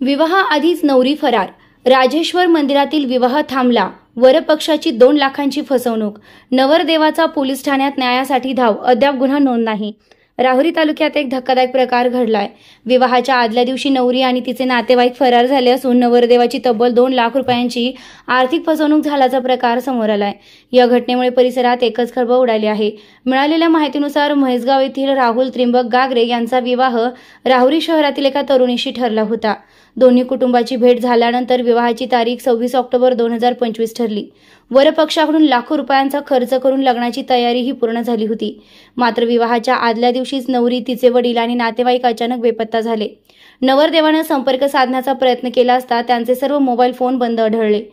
विवाहाआधीच नवरी फरार. राजेश्वर मंदिरातील विवाह थांबला. वरपक्षाची 2 लाखांची फसवणूक. नवरदेवाचा पोलीस ठाण्यात न्यायासाठी धाव. अद्याप गुन्हा नोंद नाही. राहुरी तालुक्यात एक धक्कादायक प्रकार घडलाय. विवाहाच्या आदल्या दिवशी नवरी आणि तिचे नातेवाईक फरार झाले असून नवरदेवाची तब्बल 2 लाख रुपयांची आर्थिक फसवणूक झाल्याचा प्रकार समोर आलाय. या घटनेमुळे परिसरात एकच खळबळ उडाली आहे. मिळालेल्या माहितीनुसार म्हैसगाव येथील राहुल त्रिंबक गागरे यांचा विवाह राहुरी शहरातील एका तरुणीशी ठरला होता. दोन्ही कुटुंबाची भेट झाल्यानंतर विवाहाची तारीख 26 ऑक्टोबर 2025 ठरली. वरपक्षाकडून लाखो रुपयांचा खर्च करून लग्नाची तयारीही पूर्ण झाली होती. मात्र विवाहाच्या आदल्या दिवशीच नवरी, तिचे वडील आणि नातेवाईक अचानक बेपत्ता झाले. नवरदेवानं संपर्क साधण्याचा प्रयत्न केला असता त्यांचे सर्व मोबाईल फोन बंद आढळले.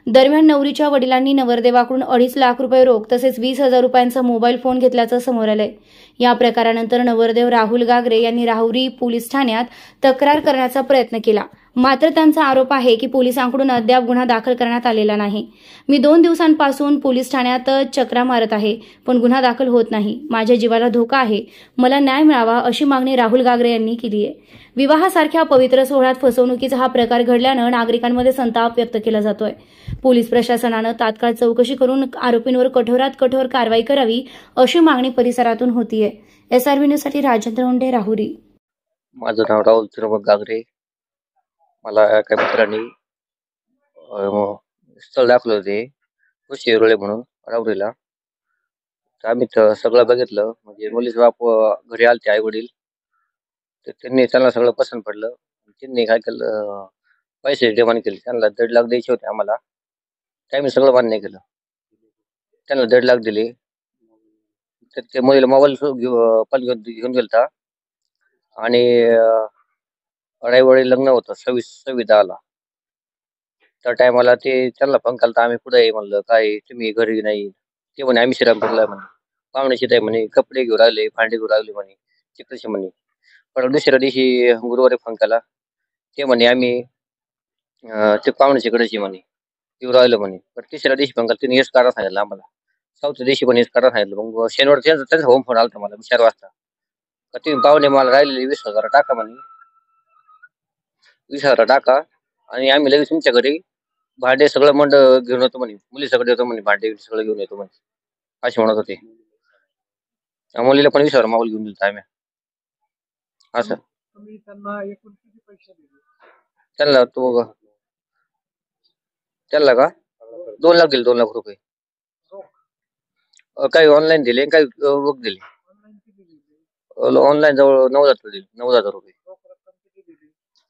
दरम्यान नवरीच्या वडिलांनी नवरदेवाकडून 2.5 लाख रुपये रोख तसेच 20,000 रुपयांचा मोबाईल फोन घेतल्याचं समोर आलंय. या प्रकारानंतर नवरदेव राहुल गागरे यांनी राहुरी पोलीस ठाण्यात तक्रार करण्याचा प्रयत्न केला. मात्र त्यांचा आरोप आहे की पोलिसांकडून अद्याप गुन्हा दाखल करण्यात आलेला नाही. मी 2 दिवसांपासून पोलीस ठाण्यात चक्रा मारत आहे, पण गुन्हा दाखल होत नाही. माझ्या जीवाला धोका आहे. मला न्याय मिळावा अशी मागणी राहुल गागरे यांनी केली आहे. विवाहासारख्या पवित्र सोहळ्यात फसवणुकीचा हा प्रकार घडल्यानं नागरिकांमध्ये संताप व्यक्त केला जातोय. पोलीस प्रशासनानं तात्काळ चौकशी करून आरोपींवर कठोरात कठोर कारवाई करावी अशी मागणी परिसरातून होतीये. SRV न्यूजसाठी राजेंद्र उंडे, राहुरी. माझं नाव राहुल त्रिंबक गागरे. मला एका मित्रांनी स्थळ दाखवलं होते कृषी रोळे म्हणून राहुरीला. तर आम्ही सगळं बघितलं. म्हणजे मुलीचे बाप घरी आलते, आई वडील. तर त्यांना सगळं पसंत पडलं. त्यांनी काय केलं, पैसे डिमांड केले. त्यांना 1.5 लाख द्यायचे होते आम्हाला. ते आम्ही सगळं मान्य केलं. त्यांना 1.5 लाख दिले. तर ते मुलीला मोबाईल पण घेऊन गेलता आणि रविवारी लग्न होतं 26/10ला. त्या टायमाला ते त्यांना फोन केला, आम्ही पुढे आहे म्हणलं. काय तुम्ही घरी नाही? ते म्हणे आम्ही श्रीरामपूरला म्हणे, पाहुण्याची आहे म्हणे, कपडे घेऊन राहिले, भांडे घेऊन राहिले म्हणे, तिकडचे म्हणे. पण दुसऱ्या दिवशी गुरुवारी फोन केला. ते म्हणे आम्ही ते पाहुण्याच्याकडेच म्हणे, येऊ राहिलं म्हणे. पण तिसऱ्या दिवशी फोन केला, तिने हेच कारण सांगितलं आम्हाला. 4थ्या दिवशी पण हेच कारण सांगितलं. मग शनिवार त्यांचा होम फोन आला मला 4 वाजता. का तुम्ही पाहुणे मला राहिलेले 20,000 टाका म्हणे, 20,000 टाका आणि आम्ही लगेच तुमच्या घरी भांडे सगळं घेऊन येतो म्हणे, मुलीसकडे येतो म्हणे, भांडे सगळं घेऊन येतो म्हणे, असे म्हणत होते. मुलीला पण 20,000 माऊल घेऊन दिलं आम्ही. असं त्यांना त्यांना का 2 लाख दिले, 2 लाख रुपये. काही ऑनलाईन दिले, काही रोख दिले. ऑनलाईन जवळ 9,000 दिले, 9,000 रुपये.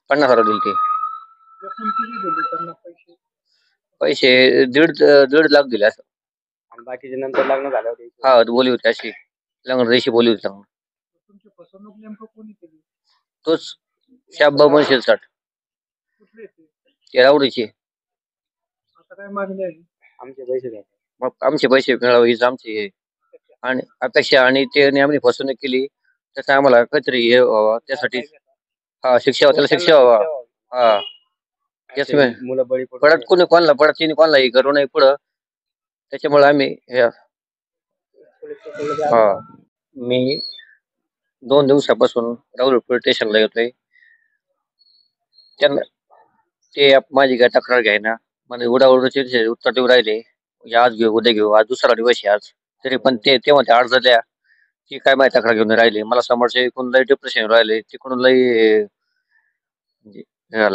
50,000 दिले ते. पैसे 1.5 लाख दिले असं. आणि बाकीचे नंतर लग्न झाल्यावर हा बोली होती अशी, लग्न रेशी बोली होती. तुमची फसवणूक नेमकं कोणी केली? तोच शाब्बा बनशेल 60 कुठले ते राहुरीचे. आता काय मागणी आहे? आमचे पैसे द्या. मग आमचे पैसे मिळावे हीच आमची हे आणि अपेक्षा. आणि ते आम्ही फसवणूक केली त्याचा आम्हाला काहीतरी हे व्हावं, त्यासाठी हा शिक्षा त्याला शिक्षा व्हावा. हा तेच मुलं बळी पडत कोणी कोणाला पडत, तिने कोणालाही करू नये पुढं. त्याच्यामुळे आम्ही हा मी 2 दिवसापासून राहुरी पोलीस स्टेशनला येतोय. त्यांना ते माझी काय तक्रार घ्यायना, म्हणजे उडाउडीचे उत्तर देऊ राहिले. आज घेऊ, उद्या घेऊ. आज दुसरा दिवस आहे आज. तरी पण ते म्हणते अर्ज द्या. की काय माहिती तक्रार घेऊन राहिले. मला समोरचे इकडून लई डिप्रेशन राहिले, तिकडून लई म्हणजे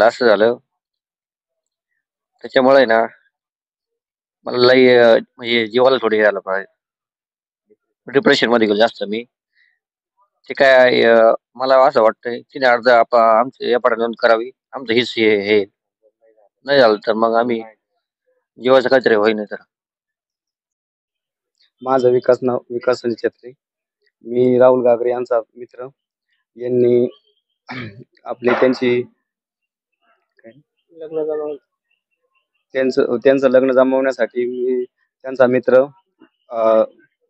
असं झालं. त्याच्यामुळे ना मला लई म्हणजे जीवाला थोडी यायला पाहिजे, डिप्रेशन मध्ये गेलो जास्त मी. ते काय मला असं वाटतंय तिने अर्ज आमच्या या नोंद करावी. आमचं हीच हे नाही झालं तर मग आम्ही जीवाचं काहीतरी होईन. तर माझं विकास छत्री. मी राहुल गागरे यांचा मित्र. यांनी त्यांची त्यांचं लग्न जमवण्यासाठी मी त्यांचा मित्र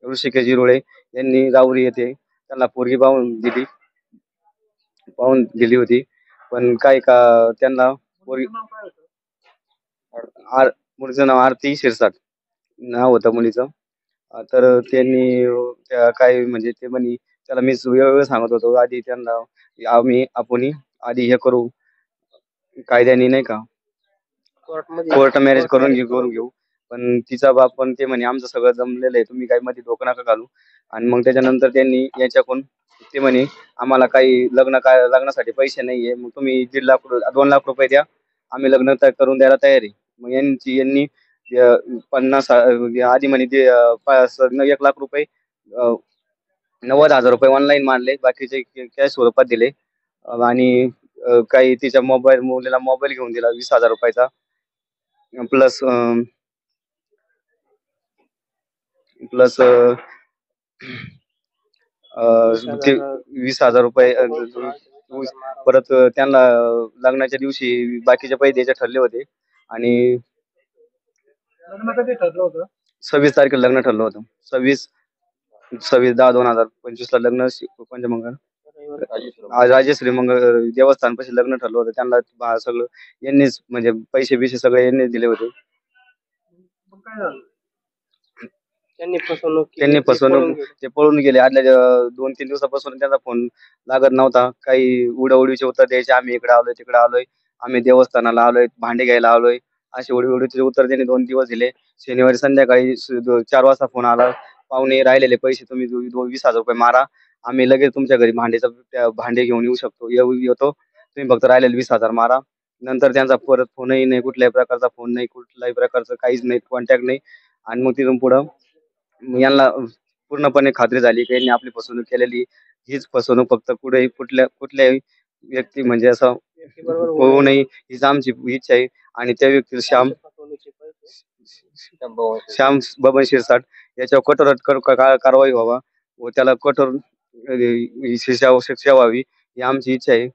ऋषिकेश रोळे यांनी राहुरी येथे त्यांना पोरगी पाहून दिली होती. पण काय का त्यांना मुलीचं नाव आरती शिरसाट नाव होतं मुलीचं. तर त्यांनी काय म्हणजे ते म्हणे त्याला मी वेगवेगळं सांगत होतो. आधी त्यांना आपण आधी हे करू, कायद्याने नाही का कोर्ट मॅरेज करून घेऊ. पण तिचा बाप पण ते म्हणे आमचं सगळं जमलेलं आहे, तुम्ही काही मध्ये डोकं नका घालू. आणि मग त्याच्यानंतर त्यांनी याच्याकडून ते म्हणे आम्हाला काही लग्नासाठी पैसे नाहीये, मग तुम्ही 2 लाख रुपये द्या, आम्ही लग्न करून द्यायला तयार आहे. मग यांनी 50 आधी म्हणे ते 1 लाख रुपये 90,000 रुपये ऑनलाईन मारले, बाकीचे कॅश स्वरूपात दिले. आणि काही तिच्या मुलीला मोबाईल घेऊन दिला 20,000 रुपयाचा, प्लस 20,000 रुपये परत त्यांना लग्नाच्या दिवशी बाकीचे पैसे द्यायचे ठरले होते. आणि 26 तारखेला लग्न ठरलं होतं. 26/10/2025 लग्न पंचमंगल राजेश्री मंगळ देवस्थानपाशी लग्न ठरलं होतं. त्यांना सगळं यांनीच म्हणजे पैसे सगळे यांनीच दिले होते. त्यांनी फसवणूक ते पळून गेले. आदल्या 2-3 दिवसापासून त्यांचा फोन लागत नव्हता. काही उडीचे उत्तर द्यायचे, आम्ही इकडे आलोय तिकडे आलोय, आम्ही देवस्थानाला आलोय, भांडे घ्यायला आलोय, असे उडीचे उत्तर त्यांनी 2 दिवस दिले. शनिवारी संध्याकाळी 4 वाजता फोन आला, पाहुणे राहिलेले पैसे तुम्ही 20,000 रुपये मारा, आम्ही लगेच तुमच्या घरी भांडे घेऊन येतो, तुम्ही फक्त राहिलेले 20,000 मारा. नंतर त्यांचा परत फोनही नाही, कुठल्याही प्रकारचा फोन नाही, कुठल्याही प्रकारचं काहीच नाही, कॉन्टॅक्ट नाही. आणि मग तिथून पुढं यांना पूर्णपणे खात्री झाली की यांनी आपली फसवणूक केलेली. हीच फसवणूक फक्त कुठल्याही व्यक्ती म्हणजे असं होऊ नये, हीच आमची इच्छा आहे. आणि त्या व्यक्ती श्याम बबन शिरसाट याच्यावर कठोर कारवाई व्हावा व त्याला कठोर शिक्षा व्हावी ही आमची इच्छा आहे.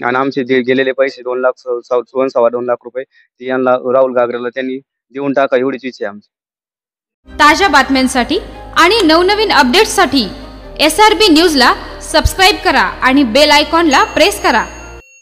आणि आमचे जे गेलेले पैसे 2 लाख रुपये ते यांना राहुल गागरेला त्यांनी देऊन टाका, एवढीच इच्छा आहे आमची. ताज्या बातम्यांसाठी आणि नवनवीन अपडेट्ससाठी SRB न्यूजला सबस्क्राईब करा आणि बेल आयकॉनला प्रेस करा.